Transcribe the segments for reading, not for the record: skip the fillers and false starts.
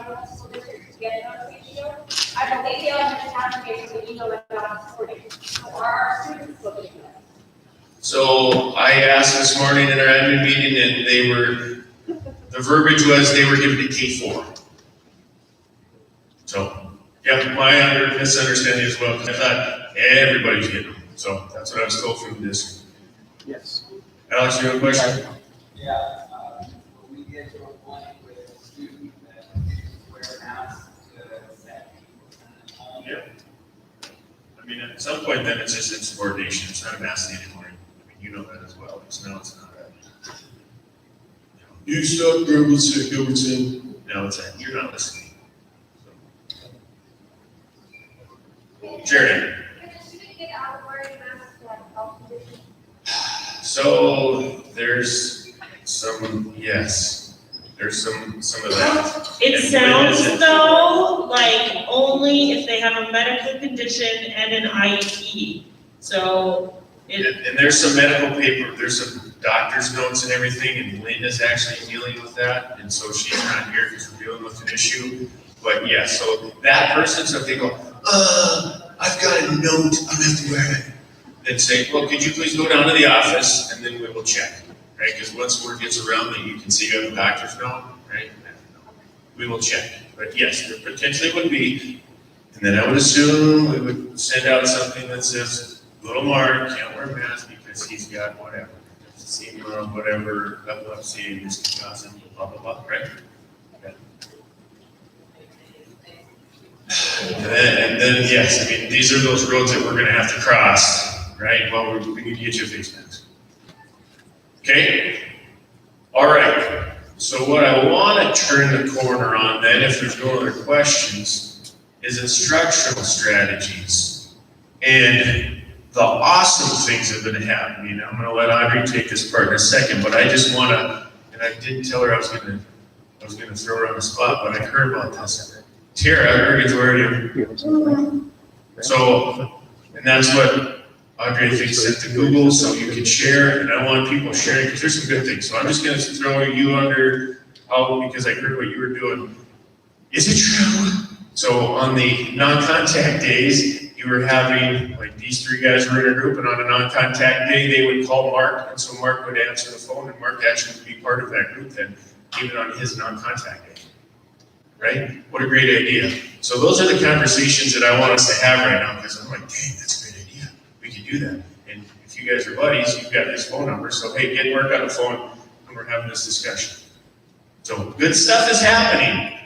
local school district to get a notification. I believe they all have to have it for the email that got reported. So are our students looking at it? So I asked this morning in our admin meeting, and the verbiage was they were given to K4. So, yeah, my misunderstanding as well, because I thought everybody's getting them. So that's what I was told from the district. Yes. Alex, you have a question? Yeah, when we get to a point with a student that wear masks to set people home. Yeah. I mean, at some point then it's just insubordination. It's not a mask anymore. I mean, you know that as well. It's not a. You stop Gilbertson. No, it's a, you're not listening. Jared. Can a student get out of wearing masks to have a health condition? So there's some, yes, there's some of that. It And sounds when is it? though like only if they have a medical condition and an IEP. So And there's some medical paper, there's some doctor's notes and everything, and Lynn is actually dealing with that, and so she's not here because we're dealing with an issue. But yeah, so that person, so if they go, I've got a note, I'm gonna have to wear it. Then say, well, could you please go down to the office and then we will check, right? Because once word gets around that you can see you have a doctor's note, right? We will check. But yes, there potentially would be, and then I would assume we would send out something that says, little Mark can't wear a mask because he's got whatever, emphysema, whatever, epilepsy, and this can cause him, blah, blah, blah, right? Okay. And then, yes, I mean, these are those roads that we're gonna have to cross, right? Well, we need to get you a face mask. Okay? All right. So what I wanna turn the corner on then, if there's no other questions, is instructional strategies. And the awesome things that have been happening. I'm gonna let Audrey take this part in a second, but I just wanna, and I didn't tell her I was gonna throw her on the spot, but I heard about this. Tara, Ergens, where are you? So, and that's what Audrey, I think, sent to Google, so you can share, and I want people sharing, because there's some good things. So I'm just gonna throw you under, because I heard what you were doing. Is it true? So on the non-contact days, you were having, like, these three guys were in a group, and on a non-contact day, they would call Mark, and so Mark would answer the phone, and Mark actually would be part of that group then, even on his non-contact day. Right? What a great idea. So those are the conversations that I want us to have right now, because I'm like, dang, that's a great idea. We can do that. And if you guys are buddies, you've got his phone number, so hey, get Mark on the phone, and we're having this discussion. So good stuff is happening,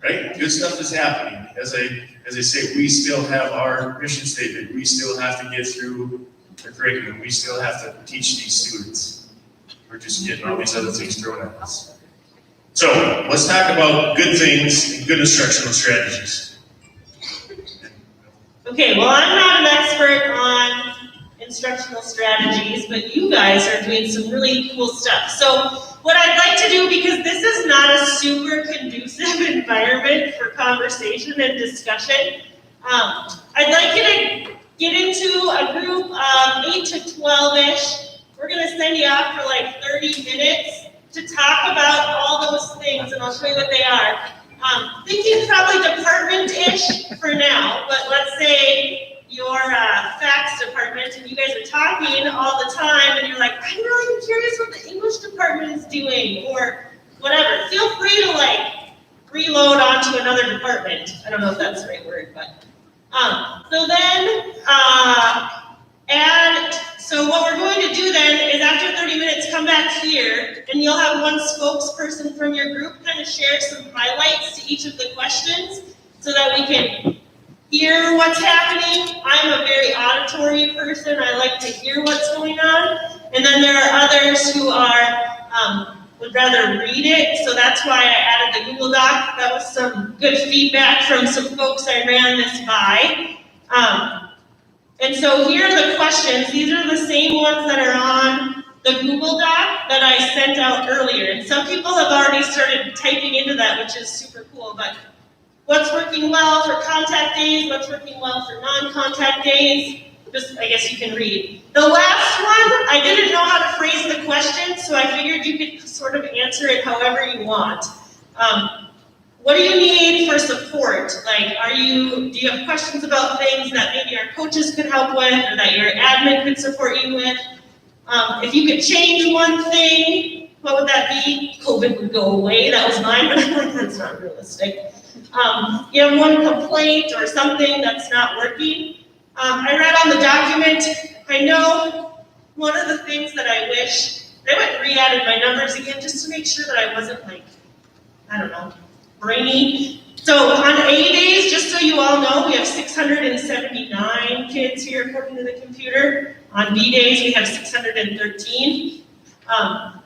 right? Good stuff is happening. As I say, we still have our mission statement. We still have to get through the curriculum. We still have to teach these students. We're just getting all these other things thrown at us. So let's talk about good things and good instructional strategies. okay, well, I'm not an expert on instructional strategies, but you guys are doing some really cool stuff. So what I'd like to do, because this is not a super conducive environment for conversation and discussion, I'd like you to get into a group of 8 to 12-ish. We're gonna send you off for like 30 minutes to talk about all those things, and I'll show you what they are. Thinking probably department-ish for now, but let's say your facts department, and you guys are talking all the time, and you're like, I'm really curious what the English department is doing, or whatever. Feel free to like reload onto another department. I don't know if that's the right word, but so then so what we're going to do then is after 30 minutes, come back here, and you'll have one spokesperson from your group kind of share some highlights to each of the questions so that we can hear what's happening. I'm a very auditory person. I like to hear what's going on. And then there are others who would rather read it, so that's why I added the Google Doc. That was some good feedback from some folks I ran this by. And so here are the questions. These are the same ones that are on the Google Doc that I sent out earlier. And some people have already started typing into that, which is super cool. But what's working well for contact days? What's working well for non-contact days? Just, I guess you can read. The last one, I didn't know how to phrase the question, so I figured you could sort of answer it however you want. What do you need for support? Like, do you have questions about things that maybe our coaches could help with, or that your admin could support you with? If you could change one thing, what would that be? COVID would go away, that was mine, but I'm like, that's not realistic. You have one complaint or something that's not working. I read on the document, I know one of the things that I wish, I went and re-added my numbers again just to make sure that I wasn't like, I don't know, brainy. So on A days, just so you all know, we have 679 kids here according to the computer. On B days, we have 613.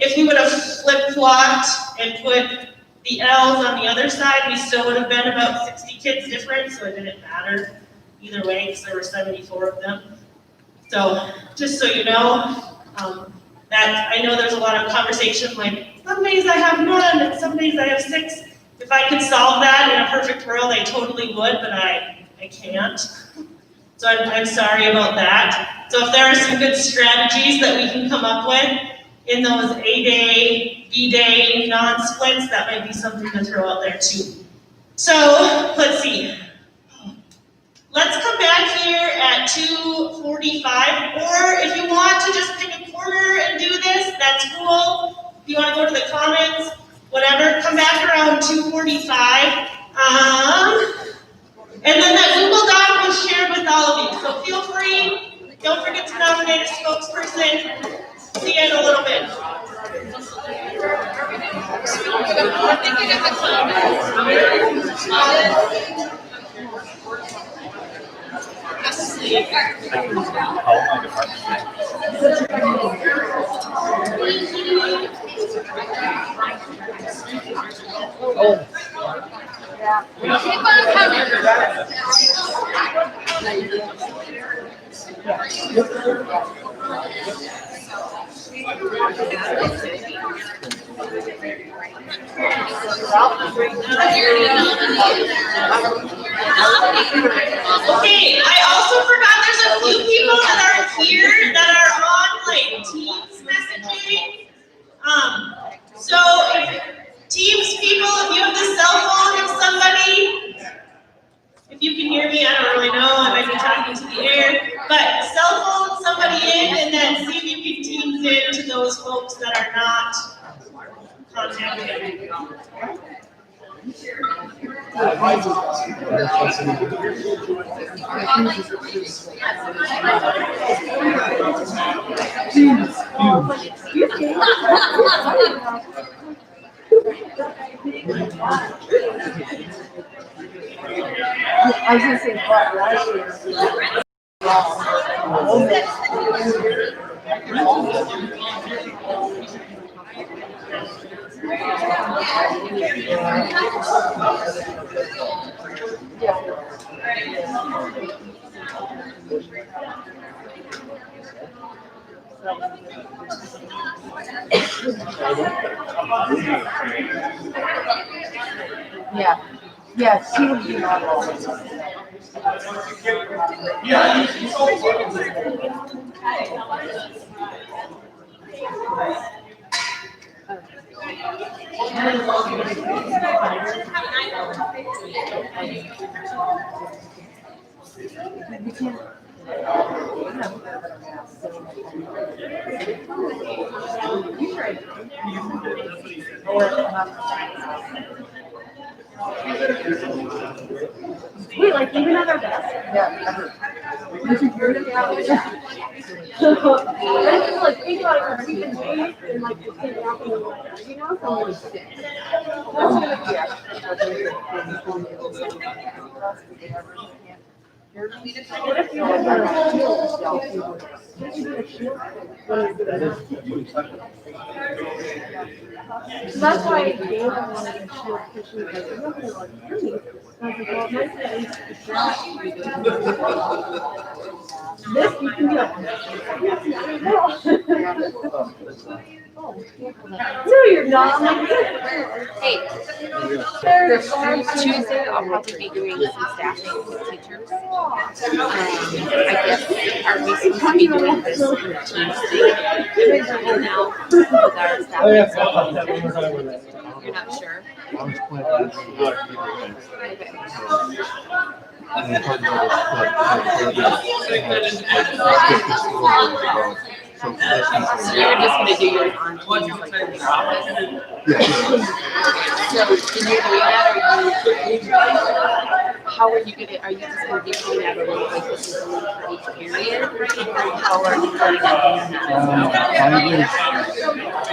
If we would have flip-flopped and put the L's on the other side, we still would have been about 60 kids different, so it didn't matter either way because there were 74 of them. So just so you know, that I know there's a lot of conversation like, some days I have none and some days I have 6. If I could solve that in a perfect world, I totally would, but I can't. So I'm sorry about that. So if there are some good strategies that we can come up with in those A-day, B-day, non-splits, that might be something to throw out there too. So let's see. Let's come back here at 2:45, or if you want to just pick a corner and do this, that's cool. If you want to go to the comments, whatever, come back around 2:45. And then that Google Doc was shared with all of you, so feel free. Don't forget to nominate a spokesperson. See you in a little bit. Okay, I also forgot there's a few people that are here that are on like Teams messaging. So if Teams people, if you have the cell phone of somebody, if you can hear me, I don't really know, I might be talking to the air, but cell phone somebody in and then see if you can Teams in to those folks that are not contacted. I was gonna say, but last year. Yeah. Yeah, she would be normal. Wait, like even at our best? Yeah, ever. Did you hear them? Yeah. Like think about it, we've been waiting and like it's been happening, you know, so we're sick. What if you had a so that's why I gave them one of the shield fishing because they're not like me. I was like, well, my thing is this you can do. No, you're not. I'm like, Hey, Tuesday, I'll probably be doing some staffing with teachers. I guess our meeting will be doing this Tuesday now with our staff. You're not sure? I was planning on doing that either way. And then part of it is so for this So you're just gonna do yours on Teams, like from your office? yeah. So when you're doing that, how are you just gonna be putting out a link, like this is a link for each period? How are you going to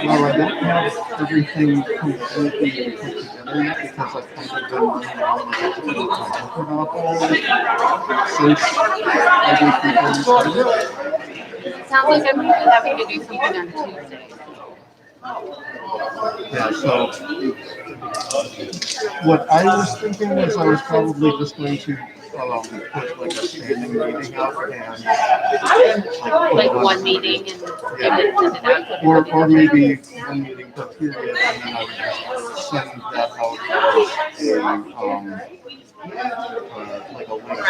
Well, I don't have everything completely put together yet because I've kind of been running around with a search everything. Sounds like I'm gonna be having to do something on Tuesday. Yeah, so what I was thinking is I was probably just going to put like a standing meeting up and Like one meeting and send it out. or maybe one meeting per period, and then I would just send that out as like a link.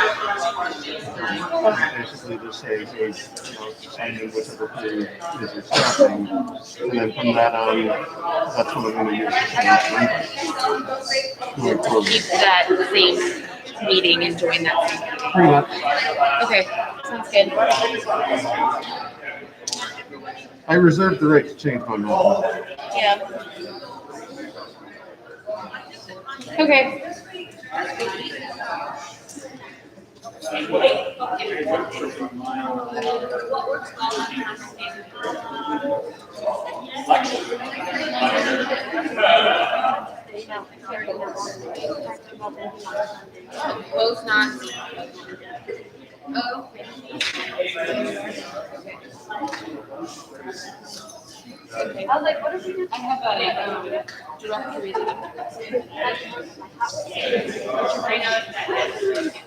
Basically just say, hey, sign in whichever period is your staffing, and then from that on, that's what I'm going to use to Keep that same meeting and join that same meeting. pretty much. Okay, sounds good. I reserve the right to change my mind. Yeah. Okay. Both not. Oh, okay. Okay. I was like, what if we just? I have a directory.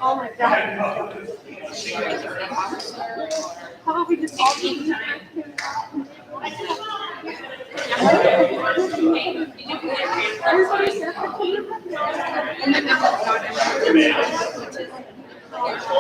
Oh my god. How about we just all do Everybody